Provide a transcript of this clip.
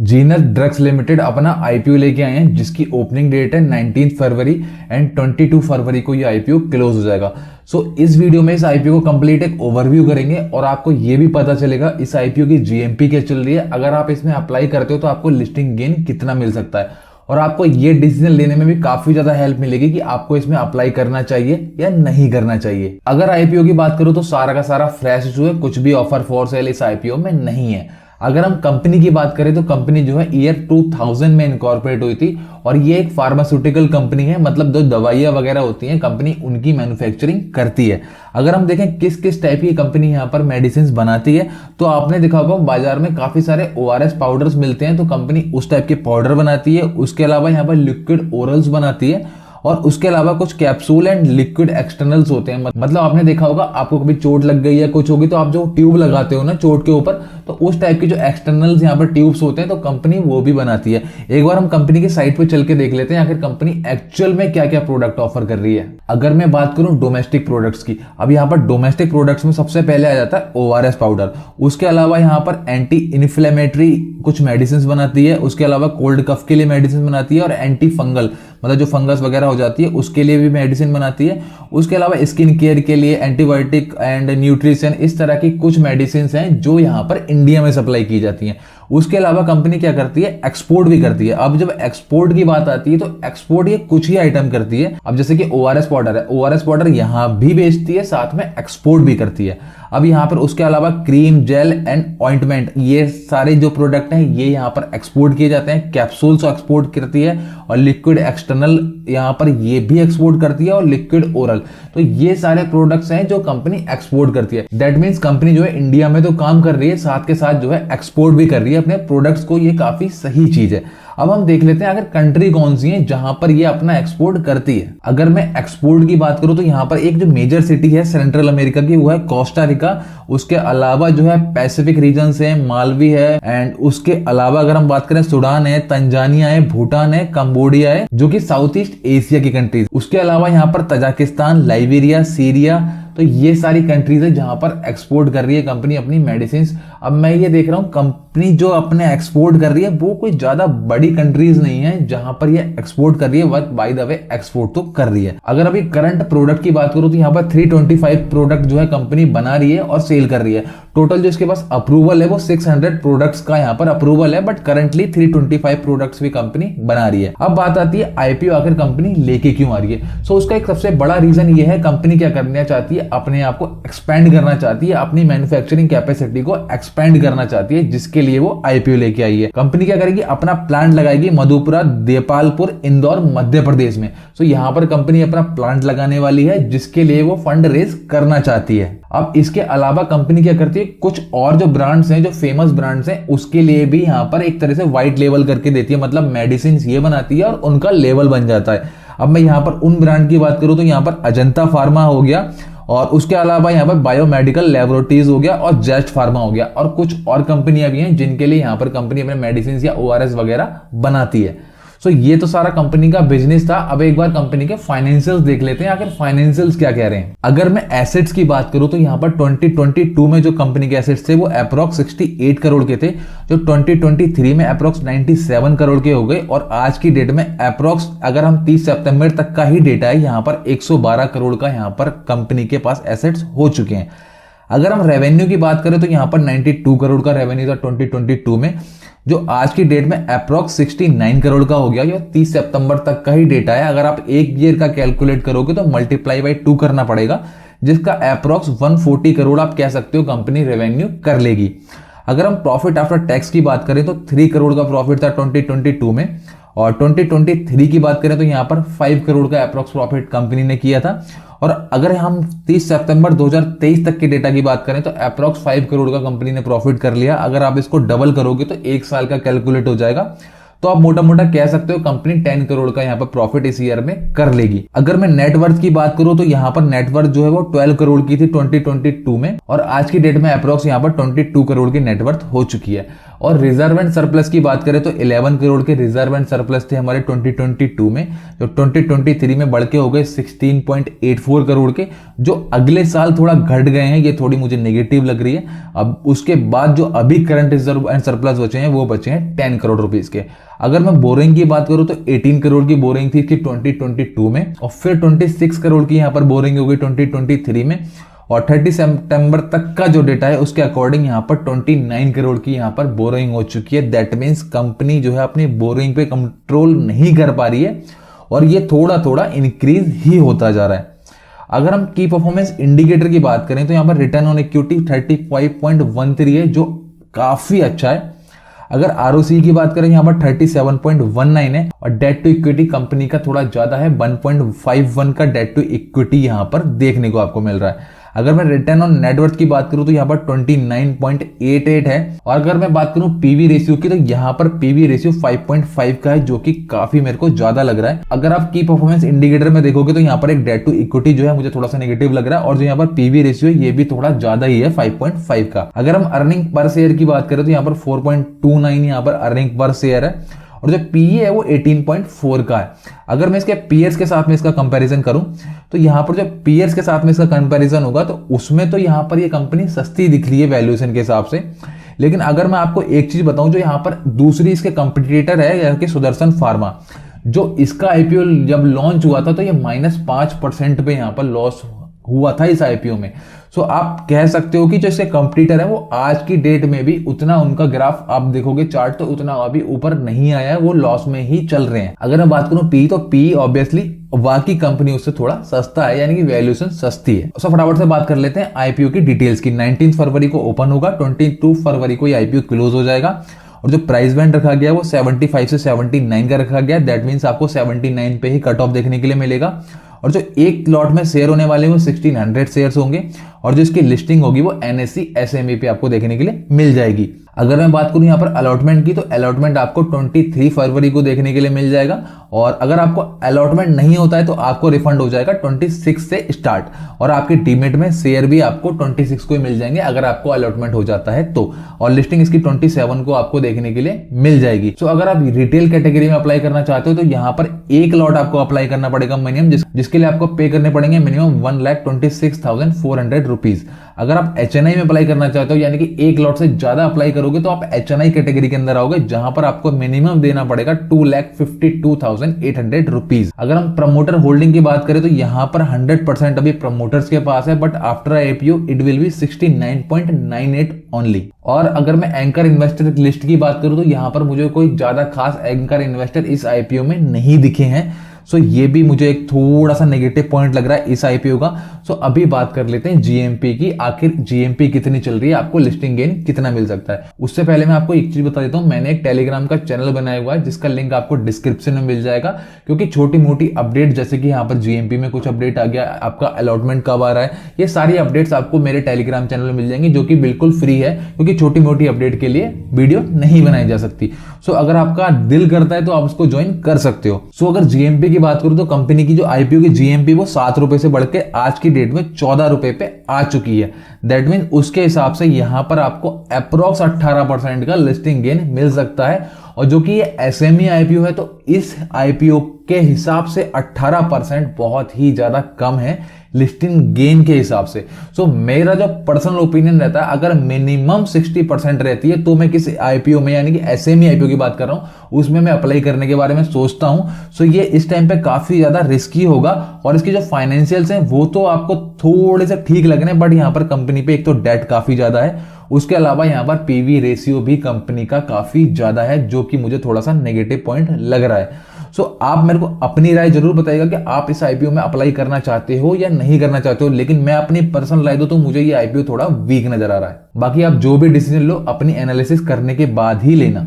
Genus drugs limited अपना IPO लेके आए हैं जिसकी ओपनिंग डेट है 19 फरवरी एंड 22 फरवरी को ये आईपीओ क्लोज हो जाएगा। इस वीडियो में इस आईपीओ को कंप्लीट एक ओवरव्यू करेंगे और आपको ये भी पता चलेगा इस आईपीओ की जीएमपी क्या चल रही है। अगर आप इसमें अप्लाई करते हो तो आपको लिस्टिंग गेन कितना मिल सकता है और आपको ये डिसीजन लेने में भी काफी ज्यादा हेल्प मिलेगी कि आपको इसमें अप्लाई करना चाहिए या नहीं करना चाहिए। अगर आईपीओ की बात करूं तो सारा का सारा फ्रेश इशू है, कुछ भी ऑफर फॉर सेल इस आईपीओ में नहीं है। अगर हम कंपनी की बात करें तो कंपनी जो है ईयर 2000 में इनकॉर्पोरेट हुई थी और ये एक फार्मास्यूटिकल कंपनी है, मतलब जो दवाइयां वगैरह होती हैं कंपनी उनकी मैन्युफैक्चरिंग करती है। अगर हम देखें किस किस टाइप की कंपनी यहाँ पर मेडिसिन बनाती है तो आपने देखा होगा बाजार में काफी सारे ओआरएस पाउडर्स मिलते हैं, तो कंपनी उस टाइप के पाउडर बनाती है। उसके अलावा यहाँ पर लिक्विड ओरल्स बनाती है और उसके अलावा कुछ कैप्सूल एंड लिक्विड एक्सटर्नल्स होते हैं। मतलब आपने देखा होगा आपको कभी चोट लग गई या कुछ होगी तो आप जो ट्यूब लगाते हो ना चोट के ऊपर, तो उस टाइप के जो एक्सटर्नल्स यहाँ पर ट्यूब्स होते हैं तो कंपनी वो भी बनाती है। एक बार हम कंपनी की साइट पे चल के देख लेते हैं आखिर कंपनी एक्चुअल में क्या क्या प्रोडक्ट ऑफर कर रही है। अगर मैं बात करूं डोमेस्टिक प्रोडक्ट्स की, अब यहाँ पर डोमेस्टिक प्रोडक्ट्स में सबसे पहले आ जाता है ओआरएस पाउडर। उसके अलावा यहाँ पर एंटी इन्फ्लेमेटरी कुछ मेडिसिन बनाती है। उसके अलावा कोल्ड कफ के लिए मेडिसिन बनाती है और एंटी फंगल, मतलब जो फंगस वगैरह हो जाती है उसके लिए भी मेडिसिन बनाती है। उसके अलावा स्किन केयर के लिए एंटीबायोटिक एंड न्यूट्रिशन, इस तरह की कुछ मेडिसिन हैं जो यहाँ पर इंडिया में सप्लाई की जाती हैं। उसके अलावा कंपनी क्या करती है, एक्सपोर्ट भी करती है। अब जब एक्सपोर्ट की बात आती है तो एक्सपोर्ट ये कुछ ही आइटम करती है। अब जैसे कि ओआरएस पाउडर है, ओआरएस पाउडर यहां भी बेचती है, साथ में एक्सपोर्ट भी करती है। अब यहाँ पर उसके अलावा क्रीम, जेल एंड ऑइंटमेंट, ये सारे जो प्रोडक्ट हैं ये यहाँ पर एक्सपोर्ट किए जाते हैं। कैप्सूल्स एक्सपोर्ट करती है और लिक्विड एक्सटर्नल यहाँ पर ये भी एक्सपोर्ट करती है और लिक्विड ओरल, तो ये सारे प्रोडक्ट्स हैं जो कंपनी एक्सपोर्ट करती है। दैट मीन्स कंपनी जो है इंडिया में तो काम कर रही है, साथ के साथ जो है एक्सपोर्ट भी कर रही है अपने प्रोडक्ट्स को। ये काफी सही चीज है। अब हम देख लेते हैं अगर कंट्री कौन सी है जहां पर ये अपना एक्सपोर्ट करती है। अगर मैं एक्सपोर्ट की बात करूं तो यहाँ पर एक जो मेजर सिटी है सेंट्रल अमेरिका की वो है कोस्टा रिका। उसके अलावा जो है पैसिफिक रीजन है, मालवी है, एंड उसके अलावा अगर हम बात करें सूडान है, तंजानिया है, भूटान है, कंबोडिया है जो कि साउथ ईस्ट एशिया की कंट्रीज। उसके अलावा यहाँ पर तजाकिस्तान, लाइबेरिया, सीरिया, तो ये सारी कंट्रीज है जहां पर एक्सपोर्ट कर रही है कंपनी अपनी मेडिसिन। अब मैं ये देख रहा हूं कंपनी जो अपने एक्सपोर्ट कर रही है वो कोई ज्यादा बड़ी कंट्रीज नहीं है जहां पर ये एक्सपोर्ट कर रही है, but by the way export तो कर रही है। अगर अभी करंट प्रोडक्ट की बात करूं तो यहाँ पर 325 प्रोडक्ट जो है कंपनी बना रही है और सेल कर रही है। टोटल जो इसके पास अप्रूवल है वो 600 प्रोडक्ट्स का यहाँ पर अप्रूवल है, बट करंटली 325 प्रोडक्ट्स भी कंपनी बना रही है। अब बात आती है आईपीओ आखिर कंपनी लेके क्यों आ रही है। उसका एक सबसे बड़ा रीजन ये है कंपनी क्या करना चाहती है, अपने आप को एक्सपेंड करना चाहती है, अपनी मैन्युफैक्चरिंग कैपेसिटी को एक्सपेंड करना चाहती है, जिसके लिए वो आईपीओ लेके आई है। कंपनी क्या करेगी, अपना प्लांट लगाएगी मधुपुरा, देपालपुर, इंदौर, मध्य प्रदेश में। यहां पर कंपनी अपना प्लांट लगाने वाली है जिसके लिए वो फंड रेज करना चाहती है। अब इसके अलावा कंपनी क्या करती है, कुछ और जो ब्रांड्स हैं, जो फेमस ब्रांड्स हैं, उसके लिए भी यहां पर एक तरह से व्हाइट लेवल करके देती है, मतलब मेडिसिन ये बनाती है और उनका लेवल बन जाता है। अब मैं यहां पर उन ब्रांड की बात करूं तो यहां पर अजंता फार्मा हो गया और उसके अलावा यहाँ पर बायोमेडिकल लैबोरेटरीज हो गया और जेस्ट फार्मा हो गया, और कुछ और कंपनियां भी हैं जिनके लिए यहाँ पर कंपनी अपने मेडिसिन या ओआरएस वगैरह बनाती है। ये तो सारा कंपनी का बिजनेस था। अब एक बार कंपनी के फाइनेंशियल्स देख लेते हैं आखिर फाइनेंशियल्स क्या कह रहे हैं। अगर मैं एसेट्स की बात करूं तो यहाँ पर 2022 में जो कंपनी के एसेट्स थे वो अप्रॉक्स 68 करोड़ के थे, जो 2023 में अप्रॉक्स 97 करोड़ के हो गए, और आज की डेट में अप्रॉक्स अगर हम 30 सितंबर तक का ही डेटा है यहाँ पर 112 करोड़ का यहाँ पर कंपनी के पास एसेट्स हो चुके हैं। अगर हम रेवेन्यू की बात करें तो यहाँ पर 92 करोड़ का रेवेन्यू था 2022 में, जो आज की डेट में अप्रॉक्स 69 करोड़ का हो गया। ये 30 सितंबर तक का ही डेटा है। अगर आप एक ईयर का कैलकुलेट करोगे तो मल्टीप्लाई बाय 2 करना पड़ेगा, जिसका अप्रॉक्स 140 करोड़ आप कह सकते हो कंपनी रेवेन्यू कर लेगी। अगर हम प्रॉफिट आफ्टर टैक्स की बात करें तो 3 करोड़ का प्रॉफिट था 2022 में, और 2023 की बात करें तो यहाँ पर 5 करोड़ का अप्रॉक्स प्रॉफिट कंपनी ने किया था। और अगर हम 30 सितंबर 2023 तक के डेटा की बात करें तो अप्रॉक्स 5 करोड़ का कंपनी ने प्रॉफिट कर लिया। अगर आप इसको डबल करोगे तो एक साल का कैलकुलेट हो जाएगा, तो आप मोटा मोटा कह सकते हो कंपनी 10 करोड़ का यहाँ पर प्रॉफिट इस ईयर में कर लेगी। अगर मैं नेटवर्थ की बात करूं तो यहाँ पर नेटवर्थ जो है वो 12 करोड़ की थी 2022 में, और आज की डेट में अप्रॉक्स यहाँ पर 22 करोड़ की नेटवर्थ हो चुकी है। और रिजर्व एंड सरप्लस की बात करें तो 11 करोड़ के रिजर्व एंड सरप्लस थे हमारे 2022 में, जो 2023 में बढ़ के हो गए 16.84 करोड़ के, जो अगले साल थोड़ा घट गए हैं, ये थोड़ी मुझे नेगेटिव लग रही है। अब उसके बाद जो अभी करंट रिजर्व एंड सरप्लस बचे हैं वो बचे हैं 10 करोड़ रुपीस के। अगर मैं बोरिंग की बात करूं तो 18 करोड़ की बोरिंग थी इसकी 2022 में, और फिर 26 करोड़ की यहां पर बोरिंग हो गई 2023 में, और 30 सितंबर तक का जो डेटा है उसके अकॉर्डिंग यहाँ पर 29 करोड़ की यहाँ पर बोरिंग हो चुकी है। दैट मीन्स कंपनी जो है अपनी बोरिंग पे कंट्रोल नहीं कर पा रही है, और ये थोड़ा थोड़ा इंक्रीज ही होता जा रहा है। अगर हम की परफॉर्मेंस इंडिकेटर की बात करें तो यहाँ पर रिटर्न ऑन इक्विटी 35.13 है, जो काफी अच्छा है। अगर आरओसी की बात करें यहाँ पर 37.19 है, और डेट टू इक्विटी कंपनी का थोड़ा ज्यादा है, 1.51 का डेट टू इक्विटी यहाँ पर देखने को आपको मिल रहा है। अगर मैं रिटर्न ऑन नेटवर्थ की बात करूं तो यहाँ पर 29.88 है, और अगर मैं बात करूं पीवी रेशियो की तो यहाँ पर पीवी रेशियो 5.5 का है, जो कि काफी मेरे को ज्यादा लग रहा है। अगर आप की परफॉर्मेंस इंडिकेटर में देखोगे तो यहाँ पर एक डेट टू इक्विटी जो है मुझे थोड़ा सा नेगेटिव लग रहा है, और जो यहाँ पर पीवी रेशियो ये भी थोड़ा ज्यादा ही है 5.5 का। अगर हम अर्निंग पर शेयर की बात करें तो यहाँ पर 4.29 यहाँ पर अर्निंग पर शेयर है, और जो पीई है वो 18.4 का है। अगर मैं इसके पीयर्स के साथ में इसका कंपैरिजन करूं तो यहां पर जो पीयर्स के साथ में इसका कंपैरिजन होगा तो उसमें तो यहां पर ये कंपनी सस्ती दिख रही है वैल्यूएशन के हिसाब से। लेकिन अगर मैं आपको एक चीज बताऊं, जो यहां पर दूसरी इसके कंपटीटर है यानी कि सुदर्शन फार्मा, जो इसका आईपीओ जब लॉन्च हुआ था तो ये -5% पे यहां पर लॉस हुआ था इस आईपीओ में। सो आप कह सकते हो कि जो इसके कंपटीटर है वो आज की डेट में भी उतना उनका ग्राफ आप देखोगे चार्ट तो उतना अभी ऊपर नहीं आया है, वो लॉस में ही चल रहे हैं। अगर मैं बात करूं पी तो पी ऑब्वियसली बाकी कंपनी उससे थोड़ा सस्ता है, यानी कि वैल्यूएशन सस्ती है। सो फटाफट से बात कर लेते हैं आईपीओ की डिटेल्स की। 19 फरवरी को ओपन होगा, 22 फरवरी को ये आईपीओ क्लोज हो जाएगा, और जो प्राइस बैंड रखा गया वो 75 से 79 का रखा गया। दैट मीन्स आपको 79 पे ही कट ऑफ देखने के लिए मिलेगा, और जो एक लॉट में शेयर होने वाले हैं वो 1600 शेयर्स होंगे, और जो इसकी लिस्टिंग होगी वो एनएससी एसएमई पे आपको देखने के लिए मिल जाएगी। अगर मैं बात करूं यहाँ पर अलॉटमेंट की तो अलॉटमेंट आपको 23 फरवरी को देखने के लिए मिल जाएगा, और अगर आपको अलॉटमेंट नहीं होता है तो आपको रिफंड हो जाएगा 26 से स्टार्ट, और आपके डीमेट में शेयर भी आपको 26 को ही मिल जाएंगे अगर आपको अलॉटमेंट हो जाता है तो, और लिस्टिंग इसकी 27 को आपको देखने के लिए मिल जाएगी। सो अगर आप रिटेल कैटेगरी में अप्लाई करना चाहते हो तो यहाँ पर एक लॉट आपको अप्लाई करना पड़ेगा मिनिमम, जिसके लिए आपको पे करने पड़ेंगे मिनिमम 1,26,400 रुपीज। अगर आप एचएनआई में अप्लाई करना चाहते हो यानी कि एक लॉट से ज्यादा अप्लाई करोगे तो आप एचएनआई कैटेगरी के अंदर आओगे, जहां पर आपको मिनिमम देना पड़ेगा 2,52,800 रुपीज। अगर हम प्रमोटर होल्डिंग की बात करें तो यहां पर 100% अभी प्रमोटर्स के पास है, but after IPO it will be 69.98 only. और अगर मैं एंकर इन्वेस्टर लिस्ट की बात करूं तो यहां पर मुझे कोई ज्यादा खास एंकर इन्वेस्टर इस आईपीओ में नहीं दिखे हैं। सो ये भी मुझे एक थोड़ा सा नेगेटिव पॉइंट लग रहा है इस आईपीओ का। सो अभी बात कर लेते हैं जीएमपी की, आखिर जीएमपी कितनी चल रही है, आपको लिस्टिंग गेन कितना मिल सकता है। उससे पहले मैं आपको एक चीज बता देता हूं, मैंने एक टेलीग्राम का चैनल बनाया हुआ है जिसका लिंक आपको डिस्क्रिप्शन में मिल जाएगा, क्योंकि छोटी मोटी अपडेट जैसे कि यहाँ पर जीएमपी में कुछ अपडेट आ गया, आपका अलॉटमेंट कब आ रहा है, ये सारी अपडेट्स आपको मेरे टेलीग्राम चैनल में मिल जाएंगी, जो कि बिल्कुल फ्री है, क्योंकि छोटी मोटी अपडेट के लिए वीडियो नहीं बनाई जा सकती। सो अगर आपका दिल करता है तो आप उसको ज्वाइन कर सकते हो। सो अगर जीएमपी की बात करूं तो कंपनी की जो आईपीओ की जीएमपी वो 7 रुपए से बढ़ के आज की डेट में 14 रुपए पे आ चुकी है। दैट मीन उसके हिसाब से यहां पर आपको अप्रोक्स 18% का लिस्टिंग गेन मिल सकता है, और जो कि ये एसएमई आईपीओ है तो इस आईपीओ के हिसाब से 18% बहुत ही ज्यादा कम है लिस्टिंग गेन के हिसाब से। सो मेरा जो पर्सनल ओपिनियन रहता है, अगर मिनिमम 60% रहती है तो मैं किसी आईपीओ में यानी कि एसएमई आईपीओ की बात कर रहा हूं उसमें मैं अप्लाई करने के बारे में सोचता हूं। सो ये इस टाइम पे काफी ज्यादा रिस्की होगा, और इसके जो फाइनेंशियल्स हैं वो तो आपको थोड़े से ठीक लग रहे हैं, बट यहाँ पर कंपनी पे एक तो डेट काफी ज्यादा है, उसके अलावा यहाँ पर पीवी रेशियो भी कंपनी का काफी ज्यादा है, जो कि मुझे थोड़ा सा नेगेटिव पॉइंट लग रहा है। सो आप मेरे को अपनी राय जरूर बताइएगा कि आप इस आईपीओ में अप्लाई करना चाहते हो या नहीं करना चाहते हो, लेकिन मैं अपनी पर्सनल राय दूं तो मुझे ये आईपीओ थोड़ा वीक नजर आ रहा है। बाकी आप जो भी डिसीजन लो अपनी एनालिसिस करने के बाद ही लेना।